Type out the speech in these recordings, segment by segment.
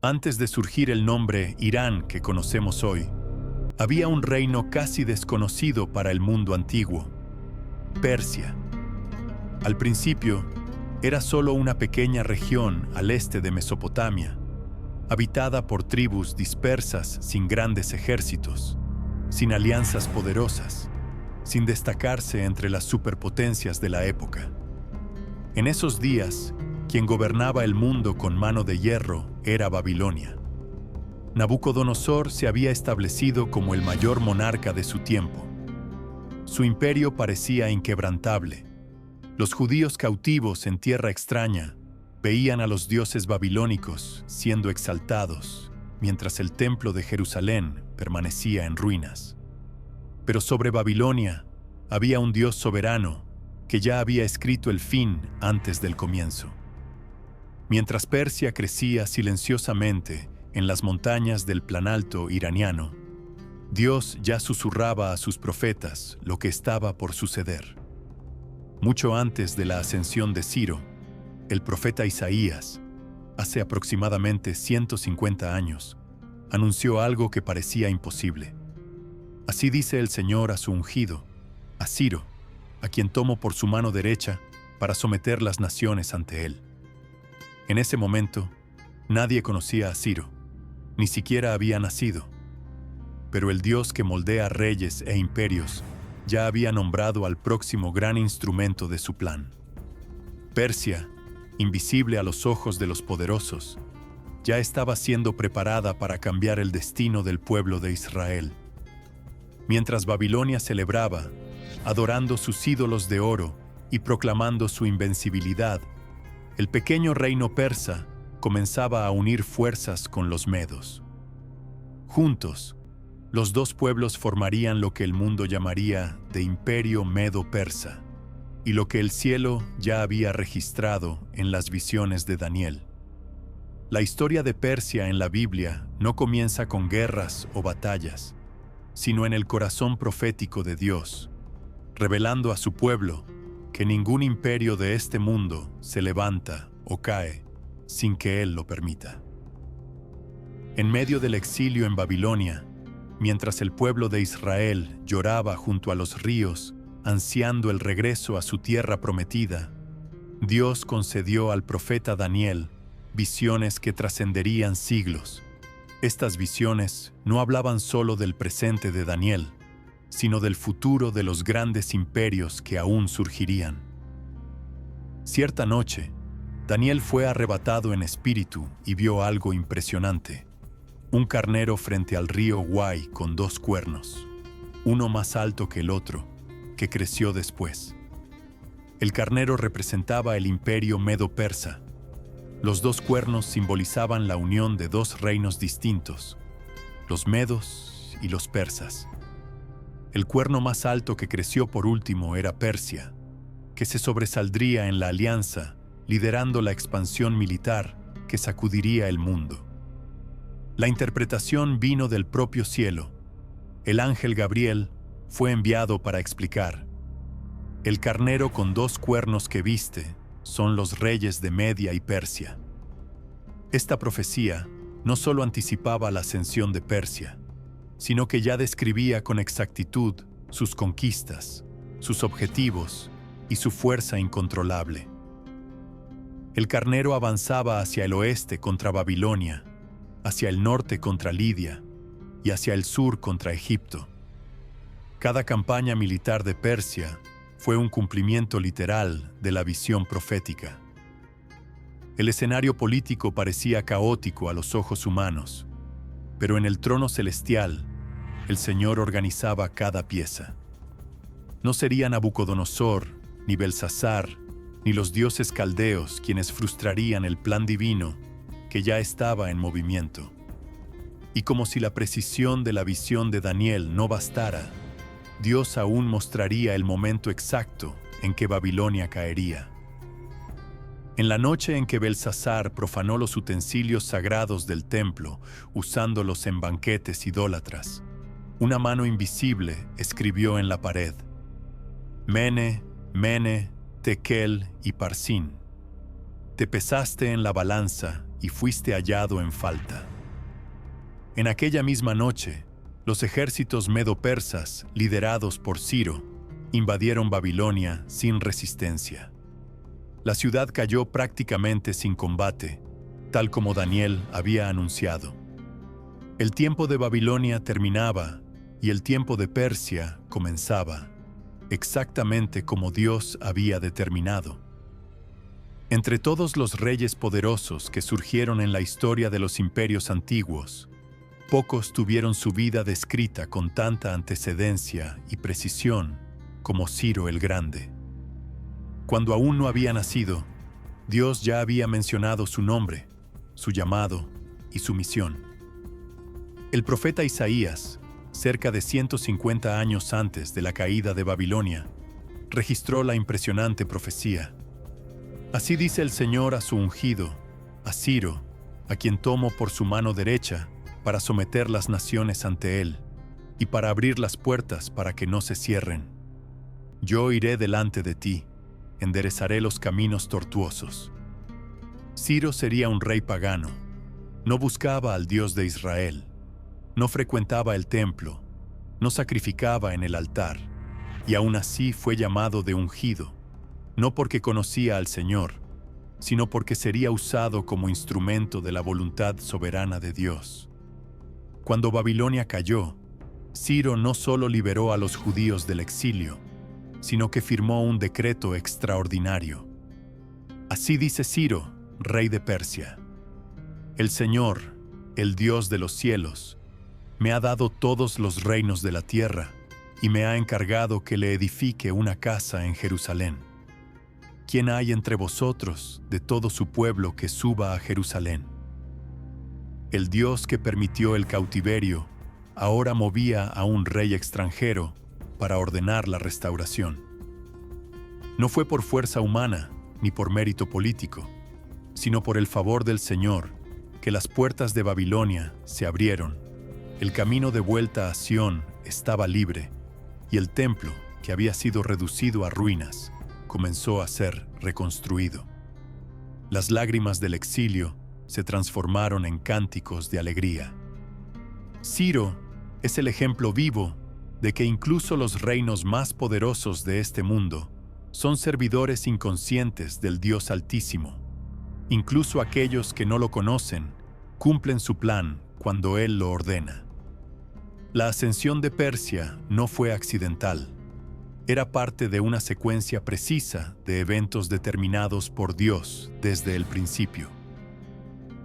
Antes de surgir el nombre Irán que conocemos hoy, había un reino casi desconocido para el mundo antiguo: Persia. Al principio, era solo una pequeña región al este de Mesopotamia, habitada por tribus dispersas sin grandes ejércitos, sin alianzas poderosas, sin destacarse entre las superpotencias de la época. En esos días, quien gobernaba el mundo con mano de hierro era Babilonia. Nabucodonosor se había establecido como el mayor monarca de su tiempo. Su imperio parecía inquebrantable. Los judíos cautivos en tierra extraña veían a los dioses babilónicos siendo exaltados, mientras el templo de Jerusalén permanecía en ruinas. Pero sobre Babilonia había un Dios soberano que ya había escrito el fin antes del comienzo. Mientras Persia crecía silenciosamente en las montañas del Planalto iraniano, Dios ya susurraba a sus profetas lo que estaba por suceder. Mucho antes de la ascensión de Ciro, el profeta Isaías, hace aproximadamente 150 años, anunció algo que parecía imposible. Así dice el Señor a su ungido, a Ciro, a quien tomo por su mano derecha para someter las naciones ante él. En ese momento, nadie conocía a Ciro, ni siquiera había nacido. Pero el Dios que moldea reyes e imperios ya había nombrado al próximo gran instrumento de su plan. Persia, invisible a los ojos de los poderosos, ya estaba siendo preparada para cambiar el destino del pueblo de Israel. Mientras Babilonia celebraba, adorando sus ídolos de oro y proclamando su invencibilidad, el pequeño reino persa comenzaba a unir fuerzas con los medos. Juntos, los dos pueblos formarían lo que el mundo llamaría de Imperio Medo-Persa, y lo que el cielo ya había registrado en las visiones de Daniel. La historia de Persia en la Biblia no comienza con guerras o batallas, sino en el corazón profético de Dios, revelando a su pueblo que ningún imperio de este mundo se levanta o cae sin que Él lo permita. En medio del exilio en Babilonia, mientras el pueblo de Israel lloraba junto a los ríos, ansiando el regreso a su tierra prometida, Dios concedió al profeta Daniel visiones que trascenderían siglos. Estas visiones no hablaban solo del presente de Daniel, sino del futuro de los grandes imperios que aún surgirían. Cierta noche, Daniel fue arrebatado en espíritu y vio algo impresionante: un carnero frente al río Guay con 2 cuernos, uno más alto que el otro, que creció después. El carnero representaba el imperio medo-persa. Los 2 cuernos simbolizaban la unión de 2 reinos distintos, los medos y los persas. El cuerno más alto que creció por último era Persia, que se sobresaldría en la alianza, liderando la expansión militar que sacudiría el mundo. La interpretación vino del propio cielo. El ángel Gabriel fue enviado para explicar: el carnero con 2 cuernos que viste son los reyes de Media y Persia. Esta profecía no solo anticipaba la ascensión de Persia, sino que ya describía con exactitud sus conquistas, sus objetivos y su fuerza incontrolable. El carnero avanzaba hacia el oeste contra Babilonia, hacia el norte contra Lidia y hacia el sur contra Egipto. Cada campaña militar de Persia fue un cumplimiento literal de la visión profética. El escenario político parecía caótico a los ojos humanos, pero en el trono celestial, el Señor organizaba cada pieza. No sería Nabucodonosor, ni Belsasar, ni los dioses caldeos quienes frustrarían el plan divino que ya estaba en movimiento. Y como si la precisión de la visión de Daniel no bastara, Dios aún mostraría el momento exacto en que Babilonia caería. En la noche en que Belsasar profanó los utensilios sagrados del templo, usándolos en banquetes idólatras, una mano invisible escribió en la pared: Mene, Mene, Tekel y Parsín. Te pesaste en la balanza y fuiste hallado en falta. En aquella misma noche, los ejércitos medo-persas, liderados por Ciro, invadieron Babilonia sin resistencia. La ciudad cayó prácticamente sin combate, tal como Daniel había anunciado. El tiempo de Babilonia terminaba y el tiempo de Persia comenzaba, exactamente como Dios había determinado. Entre todos los reyes poderosos que surgieron en la historia de los imperios antiguos, pocos tuvieron su vida descrita con tanta antecedencia y precisión como Ciro el Grande. Cuando aún no había nacido, Dios ya había mencionado su nombre, su llamado y su misión. El profeta Isaías, cerca de 150 años antes de la caída de Babilonia, registró la impresionante profecía. Así dice el Señor a su ungido, a Ciro, a quien tomo por su mano derecha para someter las naciones ante él y para abrir las puertas para que no se cierren. Yo iré delante de ti, enderezaré los caminos tortuosos. Ciro sería un rey pagano, no buscaba al Dios de Israel, no frecuentaba el templo, no sacrificaba en el altar, y aún así fue llamado de ungido, no porque conocía al Señor, sino porque sería usado como instrumento de la voluntad soberana de Dios. Cuando Babilonia cayó, Ciro no solo liberó a los judíos del exilio, sino que firmó un decreto extraordinario. Así dice Ciro, rey de Persia: El Señor, el Dios de los cielos, me ha dado todos los reinos de la tierra y me ha encargado que le edifique una casa en Jerusalén. ¿Quién hay entre vosotros de todo su pueblo que suba a Jerusalén? El Dios que permitió el cautiverio ahora movía a un rey extranjero para ordenar la restauración. No fue por fuerza humana ni por mérito político, sino por el favor del Señor que las puertas de Babilonia se abrieron, el camino de vuelta a Sión estaba libre y el templo, que había sido reducido a ruinas, comenzó a ser reconstruido. Las lágrimas del exilio se transformaron en cánticos de alegría. Ciro es el ejemplo vivo de que incluso los reinos más poderosos de este mundo son servidores inconscientes del Dios Altísimo. Incluso aquellos que no lo conocen cumplen su plan cuando Él lo ordena. La ascensión de Persia no fue accidental. Era parte de una secuencia precisa de eventos determinados por Dios desde el principio.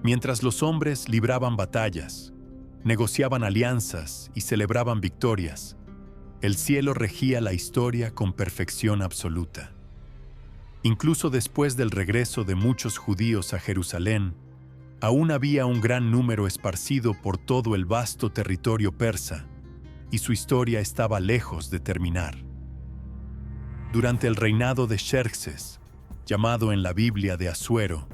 Mientras los hombres libraban batallas, negociaban alianzas y celebraban victorias, el cielo regía la historia con perfección absoluta. Incluso después del regreso de muchos judíos a Jerusalén, aún había un gran número esparcido por todo el vasto territorio persa, y su historia estaba lejos de terminar. Durante el reinado de Xerxes, llamado en la Biblia de Asuero,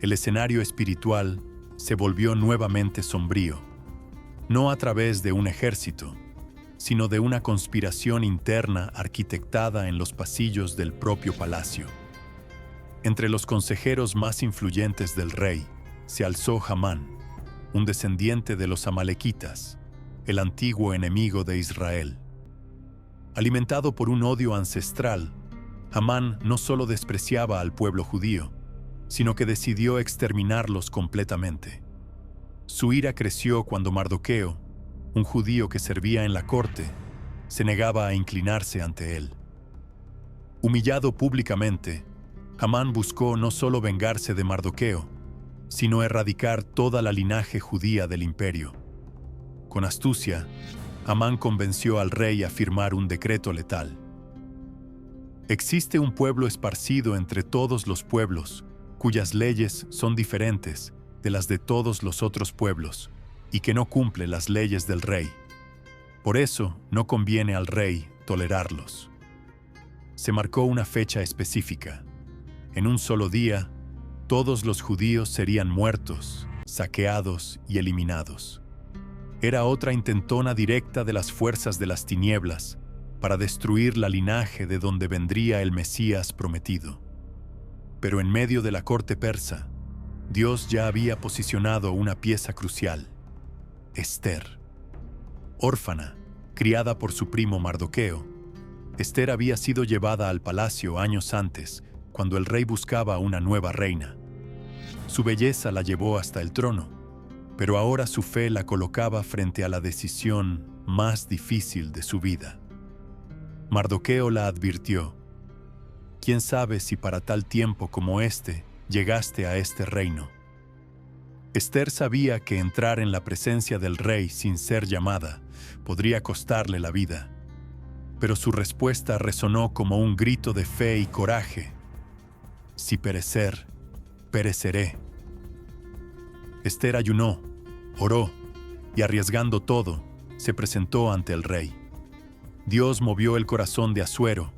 el escenario espiritual se volvió nuevamente sombrío, no a través de un ejército, sino de una conspiración interna arquitectada en los pasillos del propio palacio. Entre los consejeros más influyentes del rey se alzó Hamán, un descendiente de los amalequitas, el antiguo enemigo de Israel. Alimentado por un odio ancestral, Hamán no solo despreciaba al pueblo judío, sino que decidió exterminarlos completamente. Su ira creció cuando Mardoqueo, un judío que servía en la corte, se negaba a inclinarse ante él. Humillado públicamente, Hamán buscó no solo vengarse de Mardoqueo, sino erradicar toda la linaje judía del imperio. Con astucia, Hamán convenció al rey a firmar un decreto letal. Existe un pueblo esparcido entre todos los pueblos, cuyas leyes son diferentes de las de todos los otros pueblos, y que no cumple las leyes del rey. Por eso no conviene al rey tolerarlos. Se marcó una fecha específica. En un solo día, todos los judíos serían muertos, saqueados y eliminados. Era otra intentona directa de las fuerzas de las tinieblas para destruir la linaje de donde vendría el Mesías prometido. Pero en medio de la corte persa, Dios ya había posicionado una pieza crucial: Ester. Órfana, criada por su primo Mardoqueo, Ester había sido llevada al palacio años antes, cuando el rey buscaba una nueva reina. Su belleza la llevó hasta el trono, pero ahora su fe la colocaba frente a la decisión más difícil de su vida. Mardoqueo la advirtió: ¿quién sabe si para tal tiempo como este llegaste a este reino? Ester sabía que entrar en la presencia del rey sin ser llamada podría costarle la vida, pero su respuesta resonó como un grito de fe y coraje: si perecer, pereceré. Ester ayunó, oró y, arriesgando todo, se presentó ante el rey. Dios movió el corazón de Asuero.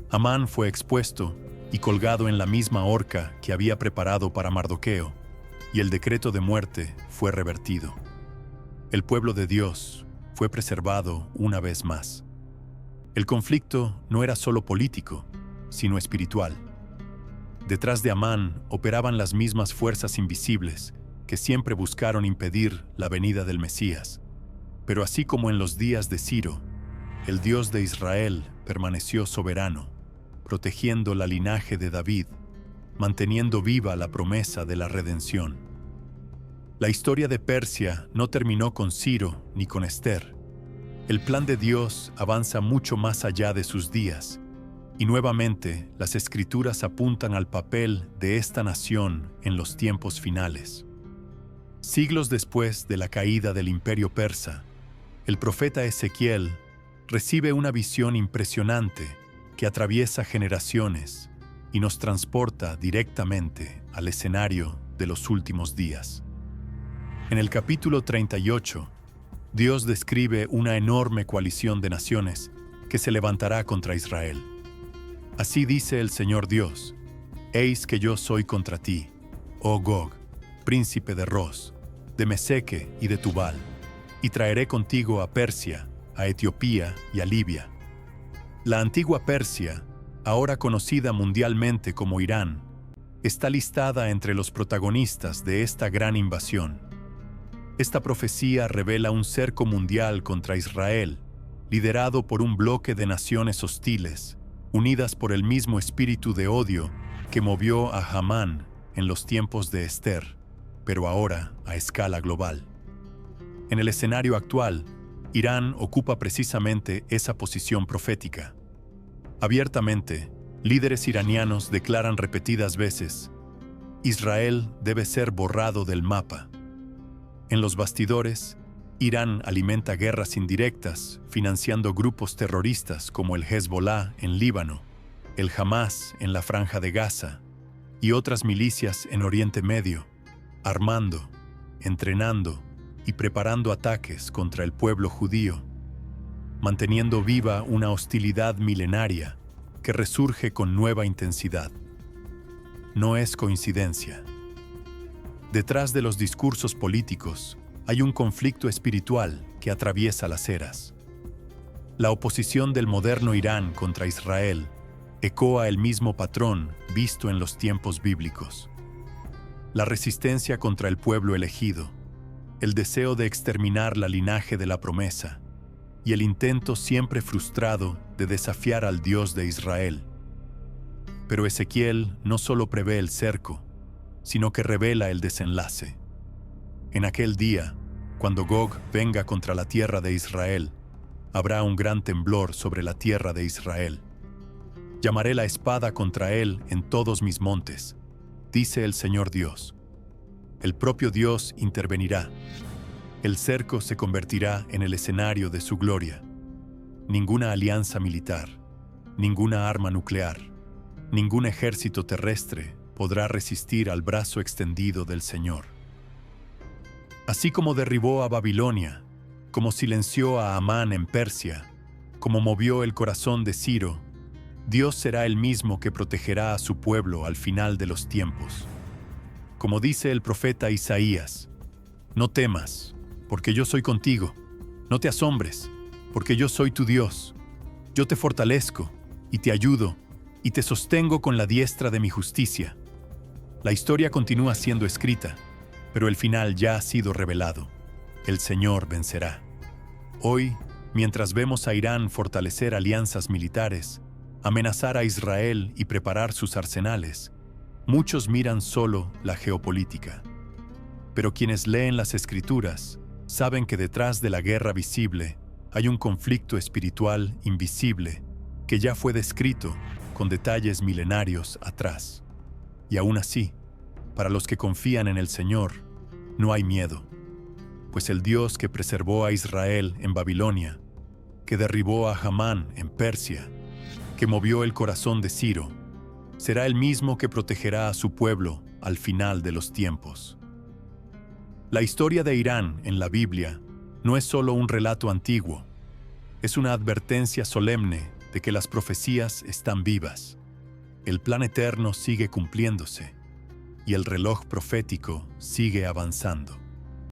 Amán fue expuesto y colgado en la misma horca que había preparado para Mardoqueo, y el decreto de muerte fue revertido. El pueblo de Dios fue preservado una vez más. El conflicto no era solo político, sino espiritual. Detrás de Amán operaban las mismas fuerzas invisibles que siempre buscaron impedir la venida del Mesías. Pero así como en los días de Ciro, el Dios de Israel permaneció soberano, protegiendo la linaje de David, manteniendo viva la promesa de la redención. La historia de Persia no terminó con Ciro ni con Ester. El plan de Dios avanza mucho más allá de sus días, y nuevamente las Escrituras apuntan al papel de esta nación en los tiempos finales. Siglos después de la caída del Imperio Persa, el profeta Ezequiel recibe una visión impresionante que atraviesa generaciones y nos transporta directamente al escenario de los últimos días. En el capítulo 38, Dios describe una enorme coalición de naciones que se levantará contra Israel. Así dice el Señor Dios: «Heis que yo soy contra ti, oh Gog, príncipe de Ros, de Meseque y de Tubal, y traeré contigo a Persia, a Etiopía y a Libia». La antigua Persia, ahora conocida mundialmente como Irán, está listada entre los protagonistas de esta gran invasión. Esta profecía revela un cerco mundial contra Israel, liderado por un bloque de naciones hostiles, unidas por el mismo espíritu de odio que movió a Hamán en los tiempos de Ester, pero ahora a escala global. En el escenario actual, Irán ocupa precisamente esa posición profética. Abiertamente, líderes iranianos declaran repetidas veces: Israel debe ser borrado del mapa. En los bastidores, Irán alimenta guerras indirectas, financiando grupos terroristas como el Hezbollah en Líbano, el Hamas en la Franja de Gaza y otras milicias en Oriente Medio, armando, entrenando y preparando ataques contra el pueblo judío, manteniendo viva una hostilidad milenaria que resurge con nueva intensidad. No es coincidencia. Detrás de los discursos políticos hay un conflicto espiritual que atraviesa las eras. La oposición del moderno Irán contra Israel ecoa el mismo patrón visto en los tiempos bíblicos. La resistencia contra el pueblo elegido, el deseo de exterminar la linaje de la promesa y el intento siempre frustrado de desafiar al Dios de Israel. Pero Ezequiel no solo prevé el cerco, sino que revela el desenlace. En aquel día, cuando Gog venga contra la tierra de Israel, habrá un gran temblor sobre la tierra de Israel. Llamaré la espada contra él en todos mis montes, dice el Señor Dios. El propio Dios intervenirá. El cerco se convertirá en el escenario de su gloria. Ninguna alianza militar, ninguna arma nuclear, ningún ejército terrestre podrá resistir al brazo extendido del Señor. Así como derribó a Babilonia, como silenció a Amán en Persia, como movió el corazón de Ciro, Dios será el mismo que protegerá a su pueblo al final de los tiempos. Como dice el profeta Isaías: «No temas, porque yo soy contigo. No te asombres, porque yo soy tu Dios. Yo te fortalezco, y te ayudo, y te sostengo con la diestra de mi justicia». La historia continúa siendo escrita, pero el final ya ha sido revelado. El Señor vencerá. Hoy, mientras vemos a Irán fortalecer alianzas militares, amenazar a Israel y preparar sus arsenales, muchos miran solo la geopolítica. Pero quienes leen las Escrituras saben que detrás de la guerra visible hay un conflicto espiritual invisible que ya fue descrito con detalles milenarios atrás. Y aún así, para los que confían en el Señor, no hay miedo, pues el Dios que preservó a Israel en Babilonia, que derribó a Hamán en Persia, que movió el corazón de Ciro, será el mismo que protegerá a su pueblo al final de los tiempos. La historia de Irán en la Biblia no es solo un relato antiguo, es una advertencia solemne de que las profecías están vivas. El plan eterno sigue cumpliéndose y el reloj profético sigue avanzando.